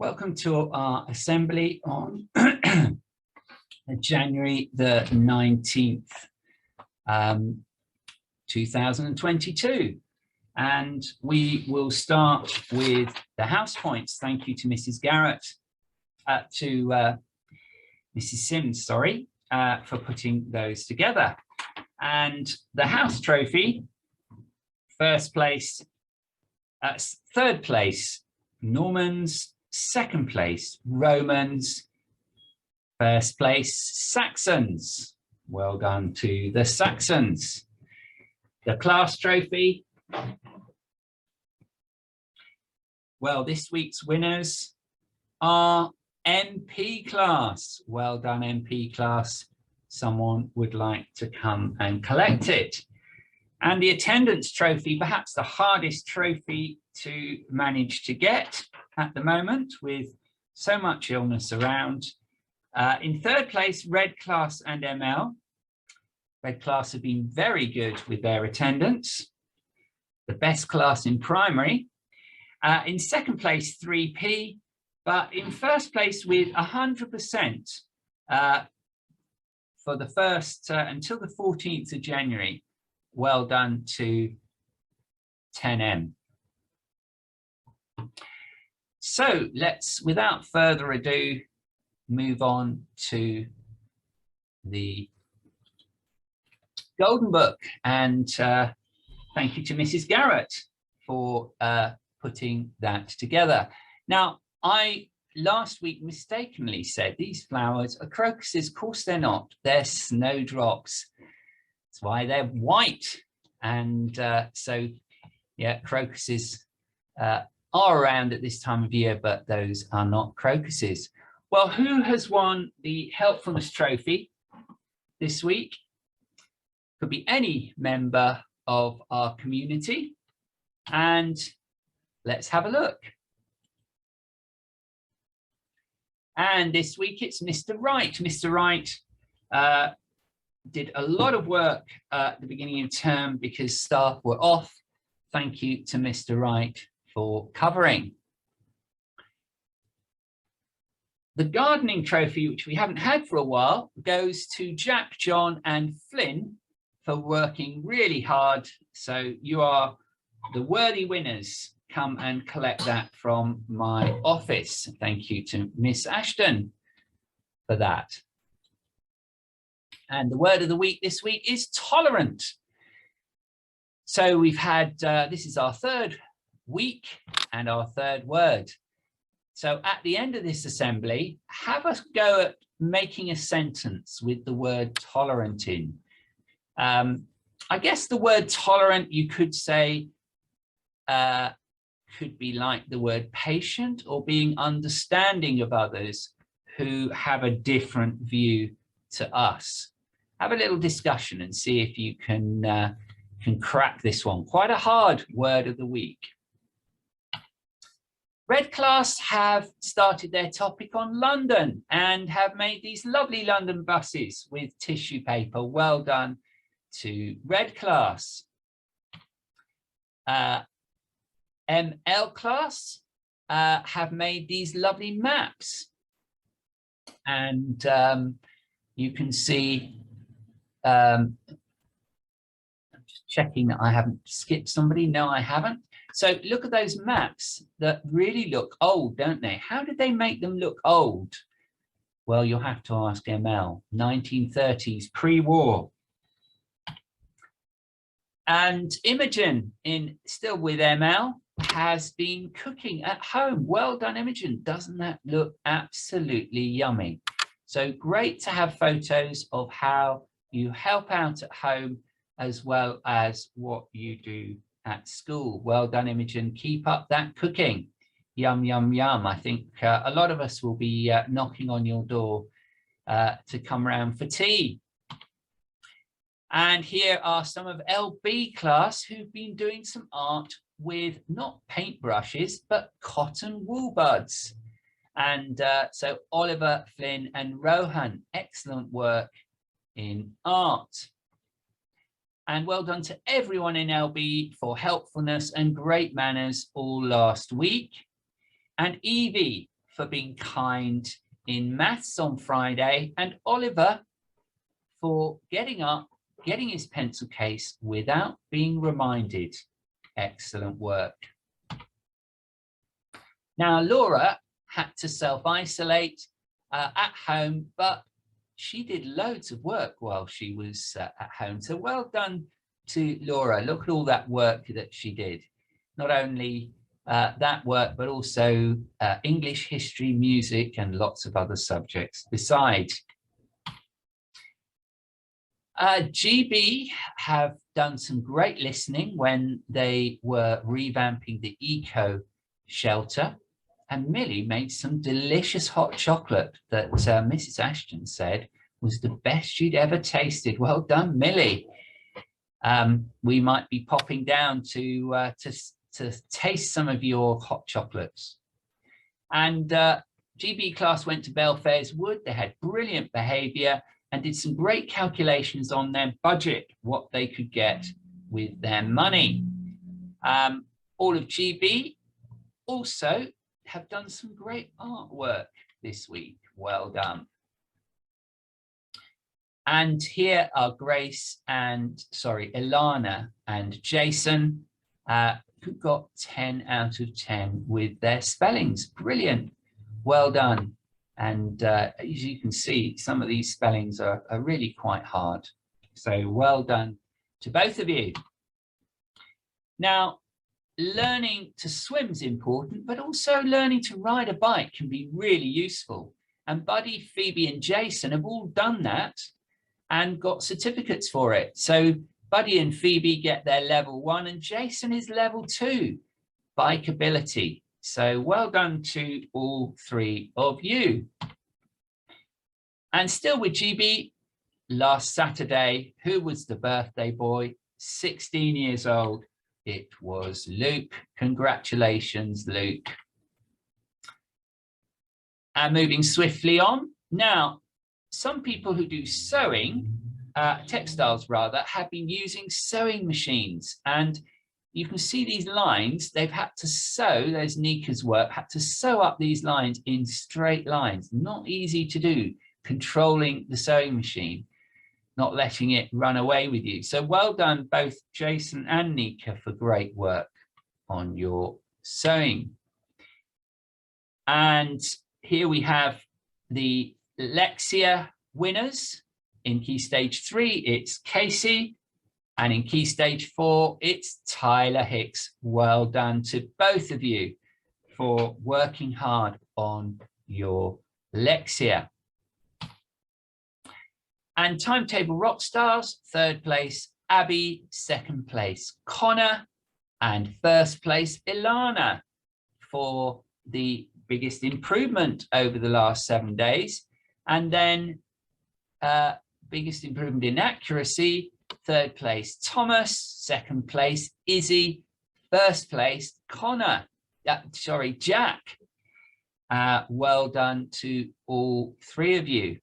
Welcome to our assembly on January the 19th, 2022. And we will start with the house points. Thank you to Mrs. Garrett, Mrs. Sims, sorry, for putting those together. And the house trophy, first place, third place, Normans, second place, Romans, first place, Saxons. Well done to the Saxons. The class trophy. Well, this week's winners are MP class. Well done, MP class. Someone would like to come and collect it. And the attendance trophy, perhaps the hardest trophy to manage to get at the moment with so much illness around. In third place, Red Class and ML. Red Class have been very good with their attendance. The best class in primary. In second place, 3P, but in first place with 100% for the first until the 14th of January. Well done to 10M. So let's, without further ado, move on to the Golden Book. And thank you to Mrs. Garrett for putting that together. Now, I last week mistakenly said these flowers are crocuses. Of course they're not. They're snowdrops. That's why they're white. And so, yeah, crocuses are around at this time of year, but those are not crocuses. Well, who has won the Helpfulness Trophy this week? Could be any member of our community. And let's have a look. And this week it's Mr. Wright. Mr. Wright did a lot of work at the beginning of term because staff were off. Thank you to Mr. Wright for covering. The gardening trophy, which we haven't had for a while, goes to Jack, John and Flynn for working really hard. So you are the worthy winners. Come and collect that from my office. Thank you to Miss Ashton for that. And the word of the week this week is tolerant. So we've had, this is our third week and our third word. So at the end of this assembly, have a go at making a sentence with the word tolerant in. I guess the word tolerant, you could say, could be like the word patient or being understanding of others who have a different view to us. Have a little discussion and see if you can crack this one. Quite a hard word of the week. Red Class have started their topic on London and have made these lovely London buses with tissue paper. Well done to Red Class. ML Class have made these lovely maps. And you can see, I'm just checking that I haven't skipped somebody. No, I haven't. So look at those maps that really look old, don't they? How did they make them look old? Well, you'll have to ask ML. 1930s, pre-war. And Imogen, still with ML, has been cooking at home. Well done, Imogen. Doesn't that look absolutely yummy? So great to have photos of how you help out at home as well as what you do at school. Well done, Imogen. Keep up that cooking. Yum, yum, yum. I think a lot of us will be knocking on your door to come round for tea. And here are some of LB class who've been doing some art with not paintbrushes, but cotton wool buds. And so Oliver, Flynn and Rohan, excellent work in art. And well done to everyone in LB for helpfulness and great manners all last week. And Evie for being kind in maths on Friday, and Oliver for getting up, getting his pencil case without being reminded. Excellent work. Now, Laura had to self-isolate at home, but she did loads of work while she was at home. So well done to Laura. Look at all that work that she did. Not only that work, but also English, history, music, and lots of other subjects besides. GB have done some great listening when they were revamping the eco shelter, and Millie made some delicious hot chocolate that Mrs. Ashton said was the best she'd ever tasted. Well done, Millie. We might be popping down to taste some of your hot chocolates. And GB class went to Belfairs Wood. They had brilliant behaviour and did some great calculations on their budget, what they could get with their money. All of GB also have done some great artwork this week. Well done. And here are Ilana and Jason, who got 10 out of 10 with their spellings. Brilliant. Well done. And as you can see, some of these spellings are really quite hard. So well done to both of you. Now, learning to swim is important, but also learning to ride a bike can be really useful. And Buddy, Phoebe, and Jason have all done that and got certificates for it. So Buddy and Phoebe get their level 1 and Jason is level 2, bike ability. So well done to all 3 of you. And still with GB, last Saturday, who was the birthday boy? 16 years old. It was Luke. Congratulations, Luke. And moving swiftly on. Now, some people who do sewing, textiles rather, have been using sewing machines. And you can see these lines, they've had to sew, there's Nika's work, had to sew up these lines in straight lines. Not easy to do, controlling the sewing machine, not letting it run away with you. So well done, both Jason and Nika, for great work on your sewing. And here we have the Lexia winners. In Key Stage 3, it's Casey. And in Key Stage 4, it's Tyler Hicks. Well done to both of you for working hard on your Lexia. And Timetable Rockstars, 3rd place, Abby, 2nd place, Connor, and 1st place, Ilana, for the biggest improvement over the last 7 days. And then biggest improvement in accuracy, 3rd place, Thomas, 2nd place, Izzy, 1st place, Connor, Jack. Well done to all 3 of you.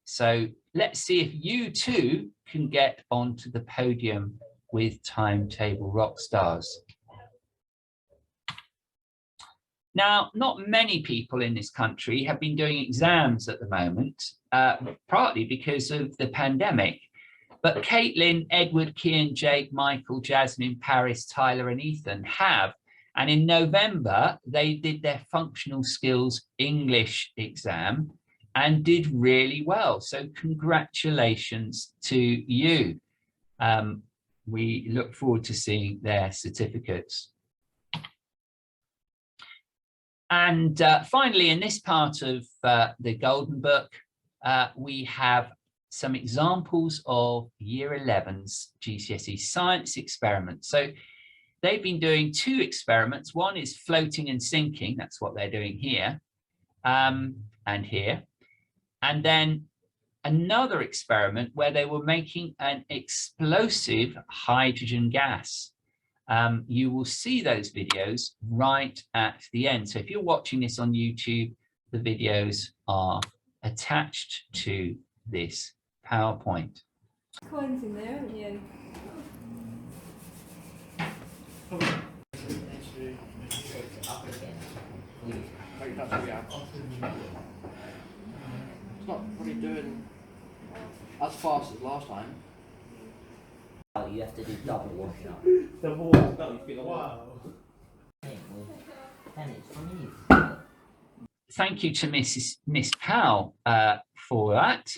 So let's see if you too can get onto the podium with Timetable Rockstars. Now, not many people in this country have been doing exams at the moment, partly because of the pandemic. But Caitlin, Edward, Kian, Jake, Michael, Jasmine, Paris, Tyler, and Ethan have. And in November, they did their functional skills English exam and did really well. So congratulations to you. We look forward to seeing their certificates. And finally, in this part of the Golden Book, we have some examples of Year 11's GCSE science experiments. So they've been doing 2 experiments. One is floating and sinking. That's what they're doing here and here. And then another experiment where they were making an explosive hydrogen gas. You will see those videos right at the end. So if you're watching this on YouTube, the videos are attached to this PowerPoint. Coins in there, haven't you? actually, yeah. It's not really doing as fast as last time. You have to do double washing up. Double washing up, you feel like wow. Then it's from you. Thank you to Miss Powell for that,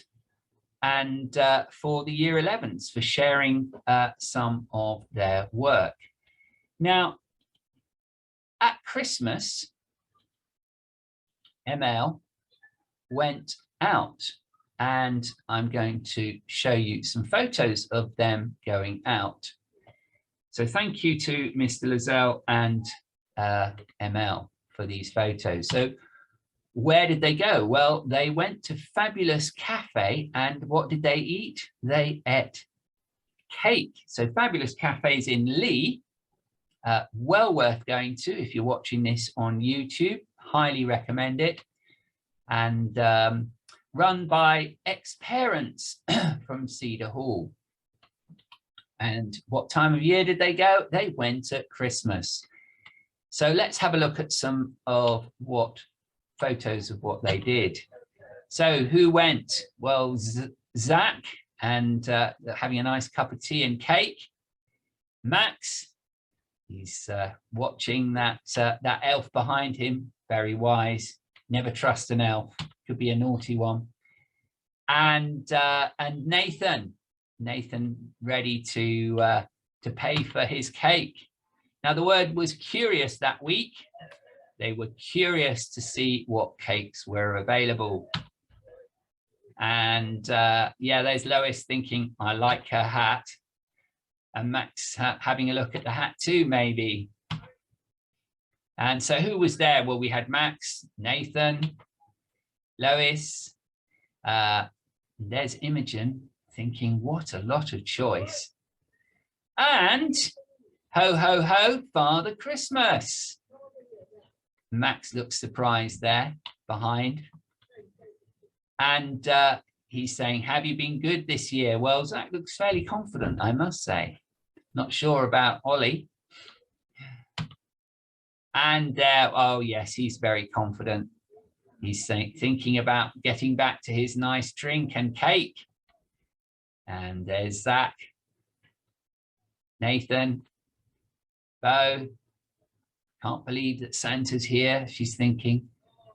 and for the Year 11s for sharing some of their work. Now, at Christmas, ML went out, and I'm going to show you some photos of them going out. So thank you to Mr. Lozelle and ML for these photos. So where did they go? Well, they went to Fabulous Cafe, and what did they eat? They ate cake. So Fabulous Cafe's in Lee, well worth going to if you're watching this on YouTube. Highly recommend it. And run by ex-parents from Cedar Hall. And what time of year did they go? They went at Christmas. So let's have a look at some of photos of what they did. So who went? Well, Zach, and having a nice cup of tea and cake. Max, he's watching that elf behind him, very wise. Never trust an elf, could be a naughty one. And Nathan ready to pay for his cake. Now the word was curious that week. They were curious to see what cakes were available. And yeah, there's Lois thinking, I like her hat. And Max having a look at the hat too, maybe. And so who was there? Well, we had Max, Nathan, Lois. There's Imogen thinking, what a lot of choice. And ho, ho, ho, Father Christmas. Max looks surprised there behind. And he's saying, have you been good this year? Well, Zach looks fairly confident, I must say. Not sure about Ollie. And oh yes, he's very confident. He's thinking about getting back to his nice drink and cake. And there's Zach, Nathan, Bo. Can't believe that Santa's here, she's thinking.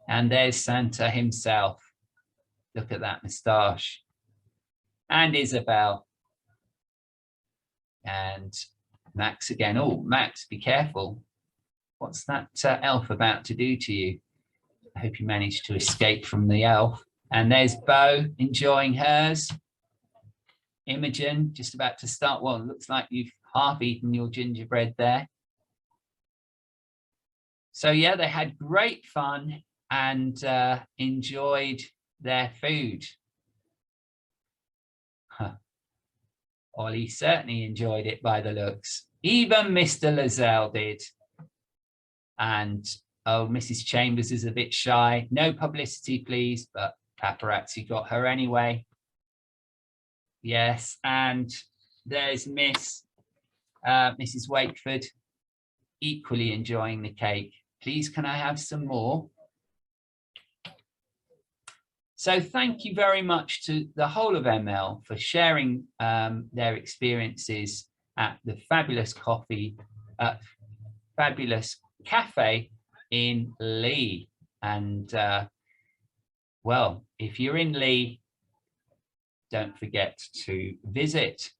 And there's Santa himself. Look at that moustache. And Isabel. And Max again. Oh, Max, be careful. What's that elf about to do to you? I hope you managed to escape from the elf. And there's Bo enjoying hers. Imogen just about to start. Well, it looks like you've half eaten your gingerbread there. So yeah, they had great fun and enjoyed their food. Huh. Ollie certainly enjoyed it by the looks. Even Mr. Lozelle did. And oh, Mrs. Chambers is a bit shy. No publicity, please, but paparazzi got her anyway. Yes, and there's Mrs. Wakeford, equally enjoying the cake. Please, can I have some more? So thank you very much to the whole of ML for sharing their experiences at the Fabulous Cafe in Lee. And well, if you're in Lee, don't forget to visit.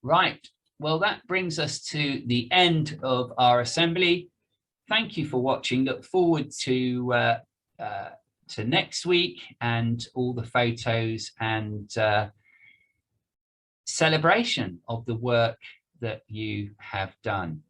Right, well, that brings us to the end of our assembly. Thank you for watching. Look forward to next week and all the photos and celebration of the work that you have done.